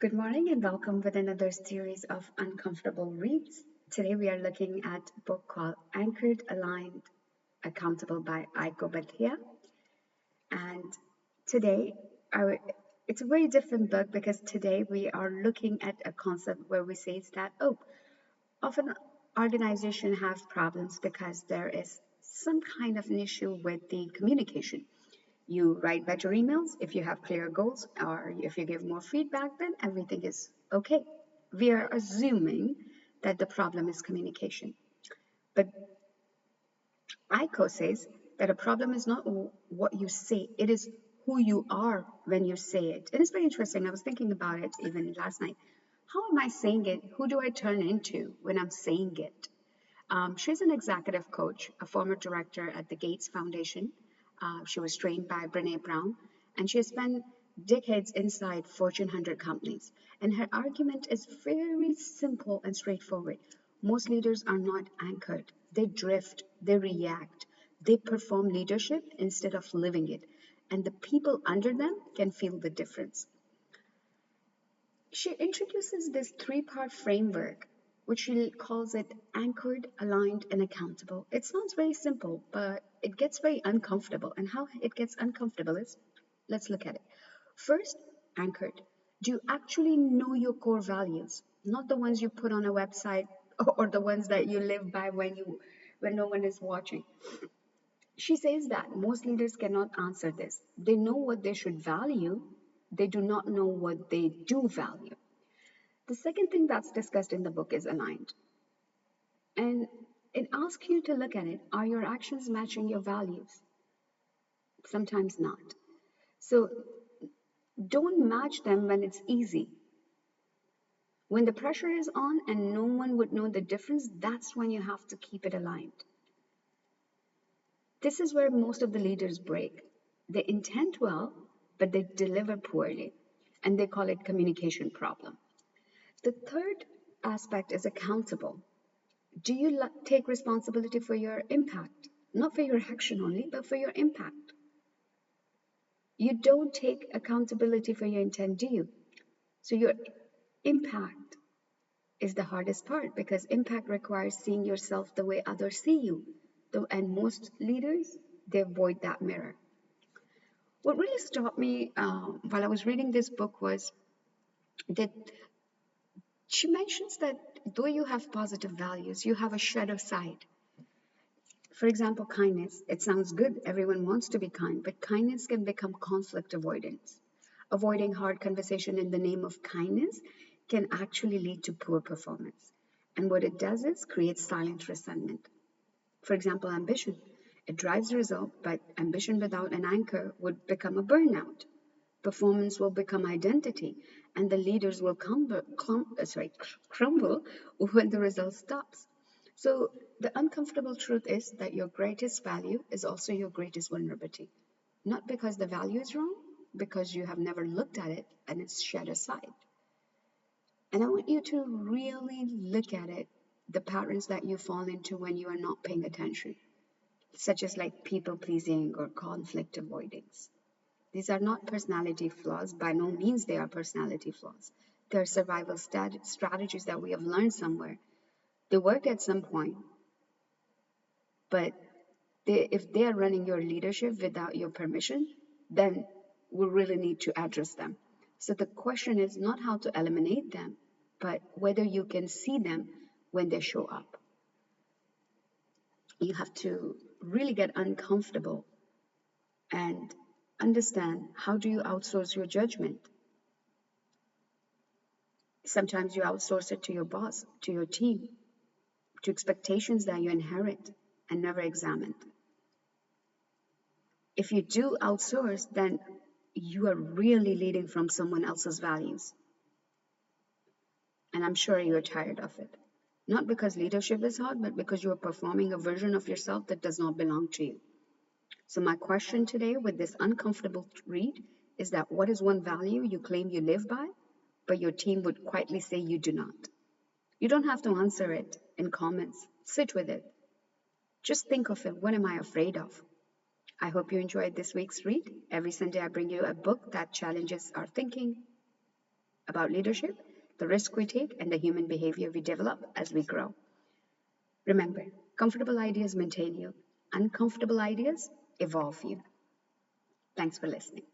Good morning and welcome with another series of uncomfortable reads. Today we are looking at a book called Anchored, Aligned, Accountable by Aiko Bethea. And today it's a very different book because today we are looking at a concept where we say that, often organizations have problems because there is some kind of an issue with the communication. You write better emails if you have clear goals, or if you give more feedback, then everything is okay. We are assuming that the problem is communication. But Aiko says that a problem is not what you say, it is who you are when you say it. And it's very interesting. I was thinking about it even last night. How am I saying it? Who do I turn into when I'm saying it? She's an executive coach, a former director at the Gates Foundation. She was trained by Brené Brown, and she has spent decades inside Fortune 100 companies. And her argument is very simple and straightforward. Most leaders are not anchored. They drift, they react, they perform leadership instead of living it. And the people under them can feel the difference. She introduces this three-part framework, which she calls it anchored, aligned, and accountable. It sounds very simple, but it gets very uncomfortable. And how it gets uncomfortable is, let's look at it. First, anchored. Do you actually know your core values? Not the ones you put on a website or the ones that you live by when no one is watching. She says that most leaders cannot answer this. They know what they should value, they do not know what they do value. The second thing that's discussed in the book is aligned. And it asks you to look at it. Are your actions matching your values? Sometimes not. So don't match them when it's easy. When the pressure is on and no one would know the difference, that's when you have to keep it aligned. This is where most of the leaders break. They intend well, but they deliver poorly, and they call it communication problem. The third aspect is accountable. Do you take responsibility for your impact? Not for your action only, but for your impact. You don't take accountability for your intent, do you? So your impact is the hardest part because impact requires seeing yourself the way others see you. And most leaders, they avoid that mirror. What really stopped me while I was reading this book was that she mentions that though you have positive values, you have a shadow side. For example, kindness. It sounds good. Everyone wants to be kind, but kindness can become conflict avoidance. Avoiding hard conversation in the name of kindness can actually lead to poor performance. And what it does is create silent resentment. For example, ambition. It drives result, but ambition without an anchor would become a burnout. Performance will become identity, and the leaders will crumble when the result stops. So the uncomfortable truth is that your greatest value is also your greatest vulnerability. Not because the value is wrong, because you have never looked at it and it's shed aside. And I want you to really look at it, the patterns that you fall into when you are not paying attention, such as like people pleasing or conflict avoidance. These are not personality flaws. By no means they are personality flaws. They're survival strategies that we have learned somewhere. They work at some point, but if they are running your leadership without your permission, then we really need to address them. So the question is not how to eliminate them, but whether you can see them when they show up. You have to really get uncomfortable and understand, how do you outsource your judgment? Sometimes you outsource it to your boss, to your team, to expectations that you inherit and never examined. If you do outsource, then you are really leading from someone else's values. And I'm sure you're tired of it. Not because leadership is hard, but because you are performing a version of yourself that does not belong to you. So my question today with this uncomfortable read is that what is one value you claim you live by, but your team would quietly say you do not? You don't have to answer it in comments. Sit with it. Just think of it. What am I afraid of? I hope you enjoyed this week's read. Every Sunday I bring you a book that challenges our thinking. about leadership, the risk we take, and the human behavior we develop as we grow. Remember, comfortable ideas maintain you, uncomfortable ideas evolve you. Thanks for listening.